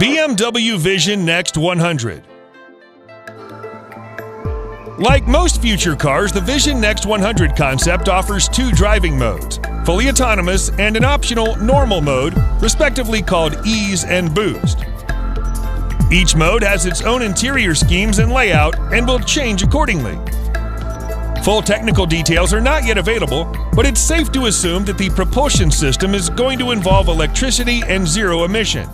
BMW Vision Next 100. Like most future cars, the Vision Next 100 concept offers two driving modes, fully autonomous and an optional normal mode, respectively called Ease and Boost. Each mode has its own interior schemes and layout and will change accordingly. Full technical details are not yet available, but it's safe to assume that the propulsion system is going to involve electricity and zero emission.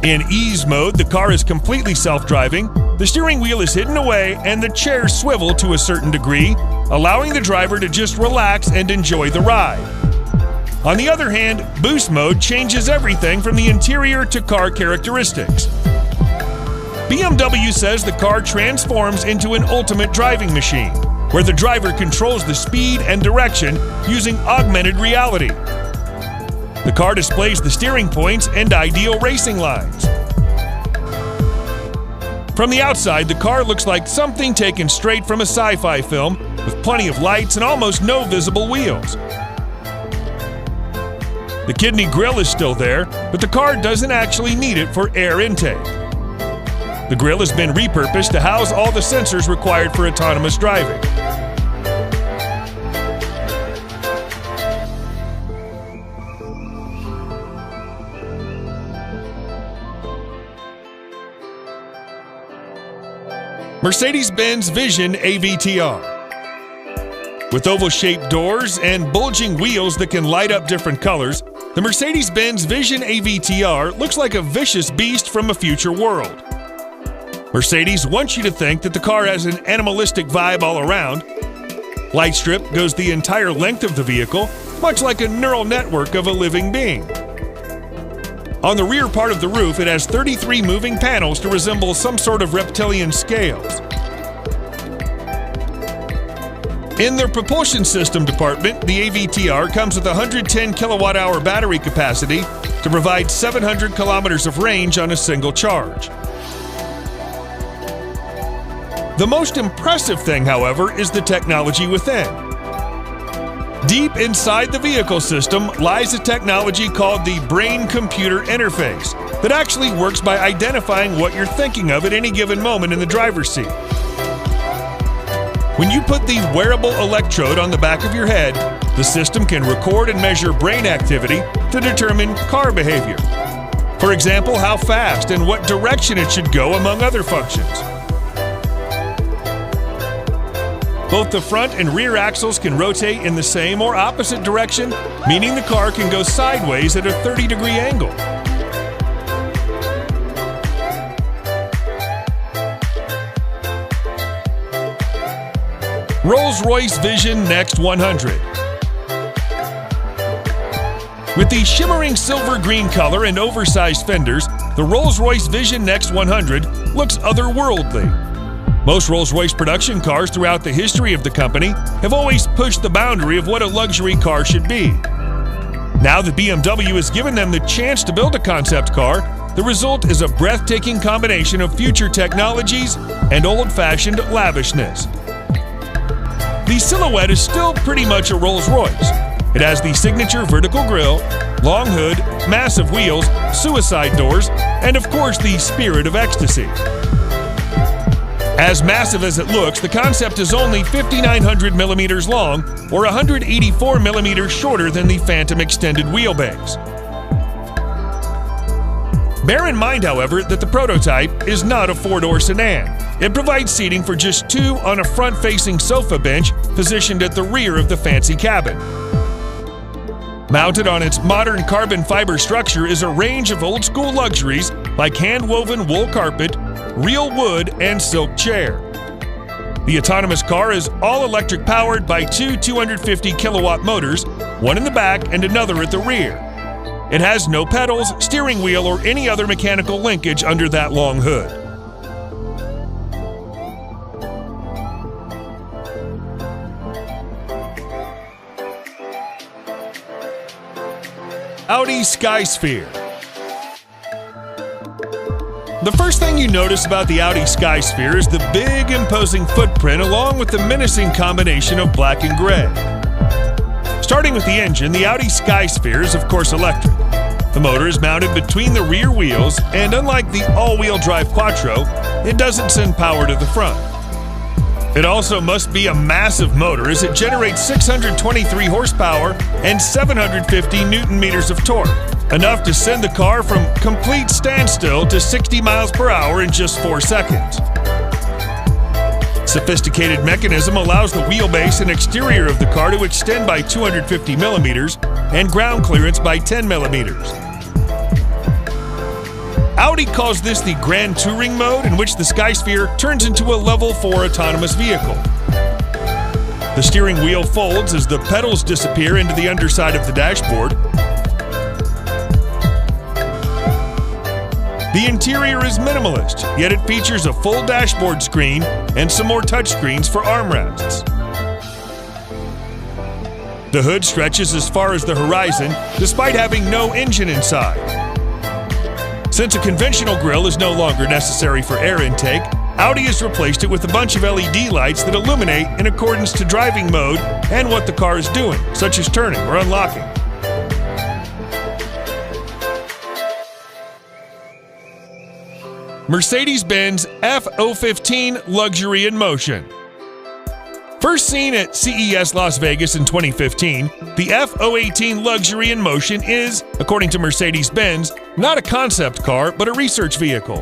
In Ease mode, the car is completely self-driving, the steering wheel is hidden away, and the chairs swivel to a certain degree, allowing the driver to just relax and enjoy the ride. On the other hand, Boost mode changes everything from the interior to car characteristics. BMW says the car transforms into an ultimate driving machine, where the driver controls the speed and direction using augmented reality. The car displays the steering points and ideal racing lines. From the outside, the car looks like something taken straight from a sci-fi film, with plenty of lights and almost no visible wheels. The kidney grille is still there, but the car doesn't actually need it for air intake. The grille has been repurposed to house all the sensors required for autonomous driving. Mercedes-Benz Vision AVTR. With oval-shaped doors and bulging wheels that can light up different colors, the Mercedes-Benz Vision AVTR looks like a vicious beast from a future world. Mercedes wants you to think that the car has an animalistic vibe all around. Light strip goes the entire length of the vehicle, much like a neural network of a living being. On the rear part of the roof, it has 33 moving panels to resemble some sort of reptilian scales. In the propulsion system department, the AVTR comes with a 110 kilowatt-hour battery capacity to provide 700 kilometers of range on a single charge. The most impressive thing, however, is the technology within. Deep inside the vehicle system lies a technology called the brain-computer interface that actually works by identifying what you're thinking of at any given moment in the driver's seat. When you put the wearable electrode on the back of your head, the system can record and measure brain activity to determine car behavior. For example, how fast and what direction it should go, among other functions. Both the front and rear axles can rotate in the same or opposite direction, meaning the car can go sideways at a 30-degree angle. Rolls-Royce Vision Next 100. With the shimmering silver-green color and oversized fenders, the Rolls-Royce Vision Next 100 looks otherworldly. Most Rolls-Royce production cars throughout the history of the company have always pushed the boundary of what a luxury car should be. Now that BMW has given them the chance to build a concept car, the result is a breathtaking combination of future technologies and old-fashioned lavishness. The silhouette is still pretty much a Rolls-Royce. It has the signature vertical grille, long hood, massive wheels, suicide doors, and of course the spirit of ecstasy. As massive as it looks, the concept is only 5,900 millimeters long, or 184 millimeters shorter than the Phantom extended wheelbase. Bear in mind, however, that the prototype is not a four-door sedan. It provides seating for just two on a front-facing sofa bench positioned at the rear of the fancy cabin. Mounted on its modern carbon fiber structure is a range of old-school luxuries like hand-woven wool carpet, real wood, and silk chair. The autonomous car is all-electric powered by two 250 kilowatt motors, one in the back and another at the rear. It has no pedals, steering wheel, or any other mechanical linkage under that long hood. Audi Skysphere. The first thing you notice about the Audi Skysphere is the big, imposing footprint along with the menacing combination of black and gray. Starting with the engine, the Audi Skysphere is of course electric. The motor is mounted between the rear wheels, and unlike the all-wheel drive Quattro, it doesn't send power to the front. It also must be a massive motor as it generates 623 horsepower and 750 newton-meters of torque, enough to send the car from complete standstill to 60 miles per hour in just 4 seconds. Sophisticated mechanism allows the wheelbase and exterior of the car to extend by 250 millimeters and ground clearance by 10 millimeters. Audi calls this the Grand Touring mode, in which the Skysphere turns into a Level 4 autonomous vehicle. The steering wheel folds as the pedals disappear into the underside of the dashboard. The interior is minimalist, yet it features a full dashboard screen and some more touchscreens for armrests. The hood stretches as far as the horizon, despite having no engine inside. Since a conventional grille is no longer necessary for air intake, Audi has replaced it with a bunch of LED lights that illuminate in accordance to driving mode and what the car is doing, such as turning or unlocking. Mercedes-Benz F015 Luxury in Motion. First seen at CES Las Vegas in 2015, the F018 Luxury in Motion is, according to Mercedes-Benz, not a concept car, but a research vehicle.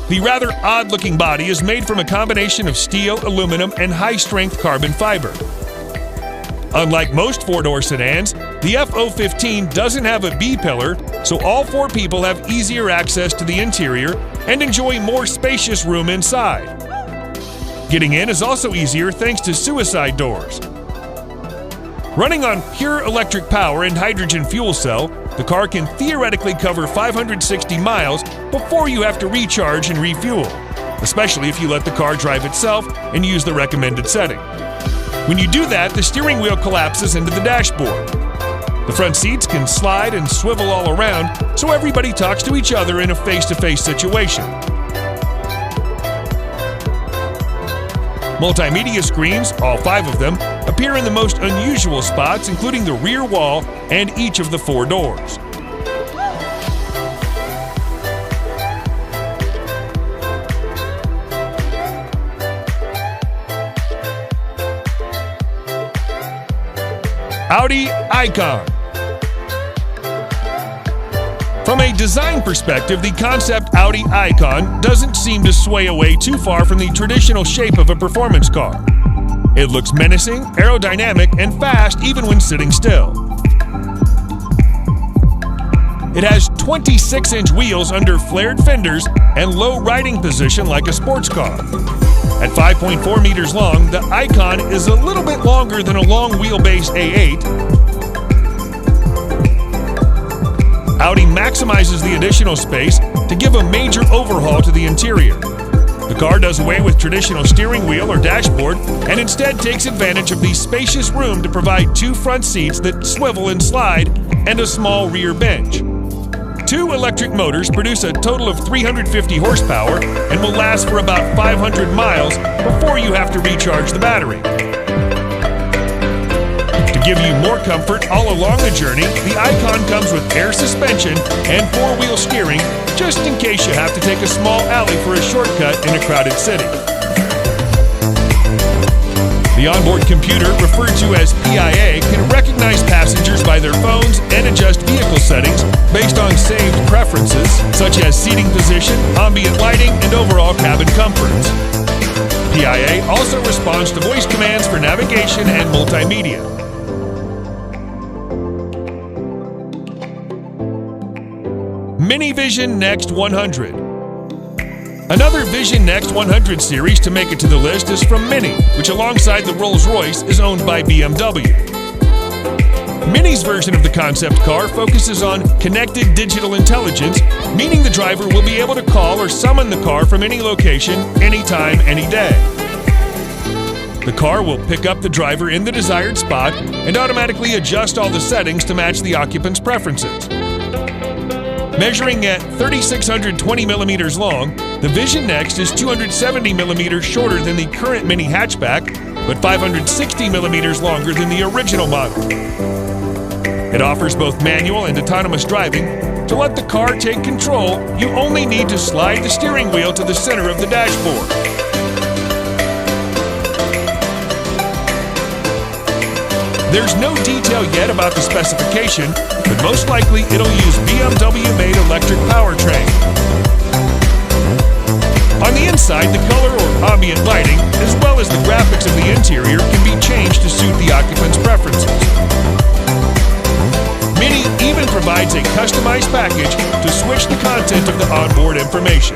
The rather odd-looking body is made from a combination of steel, aluminum, and high-strength carbon fiber. Unlike most four-door sedans, the F015 doesn't have a B-pillar, so all 4 people have easier access to the interior and enjoy more spacious room inside. Getting in is also easier thanks to suicide doors. Running on pure electric power and hydrogen fuel cell, the car can theoretically cover 560 miles before you have to recharge and refuel, especially if you let the car drive itself and use the recommended setting. When you do that, the steering wheel collapses into the dashboard. The front seats can slide and swivel all around, so everybody talks to each other in a face-to-face situation. Multimedia screens, all 5 of them, appear in the most unusual spots, including the rear wall and each of the 4 doors. Audi Icon. From a design perspective, the concept Audi Icon doesn't seem to sway away too far from the traditional shape of a performance car. It looks menacing, aerodynamic, and fast even when sitting still. It has 26-inch wheels under flared fenders and low riding position like a sports car. At 5.4 meters long, the Icon is a little bit longer than a long wheelbase A8. Audi maximizes the additional space to give a major overhaul to the interior. The car does away with traditional steering wheel or dashboard and instead takes advantage of the spacious room to provide 2 front seats that swivel and slide and a small rear bench. 2 electric motors produce a total of 350 horsepower and will last for about 500 miles before you have to recharge the battery. To give you more comfort all along the journey, the Icon comes with air suspension and 4-wheel steering, just in case you have to take a small alley for a shortcut in a crowded city. The onboard computer, referred to as PIA, can recognize passengers by their phones and adjust vehicle settings based on saved preferences, such as seating position, ambient lighting, and overall cabin comfort. PIA also responds to voice commands for navigation and multimedia. Mini Vision Next 100. Another Vision Next 100 series to make it to the list is from Mini, which alongside the Rolls-Royce is owned by BMW. Mini's version of the concept car focuses on connected digital intelligence, meaning the driver will be able to call or summon the car from any location, anytime, any day. The car will pick up the driver in the desired spot and automatically adjust all the settings to match the occupant's preferences. Measuring at 3,620 millimeters long, the Vision Next is 270 millimeters shorter than the current Mini hatchback, but 560 millimeters longer than the original model. It offers both manual and autonomous driving. To let the car take control, you only need to slide the steering wheel to the center of the dashboard. There's no detail yet about the specification, but most likely it'll use BMW-made electric powertrain. On the inside, the color or ambient lighting, as well as the graphics of the interior, can be changed to suit the occupant's preferences. Mini even provides a customized package to switch the content of the onboard information.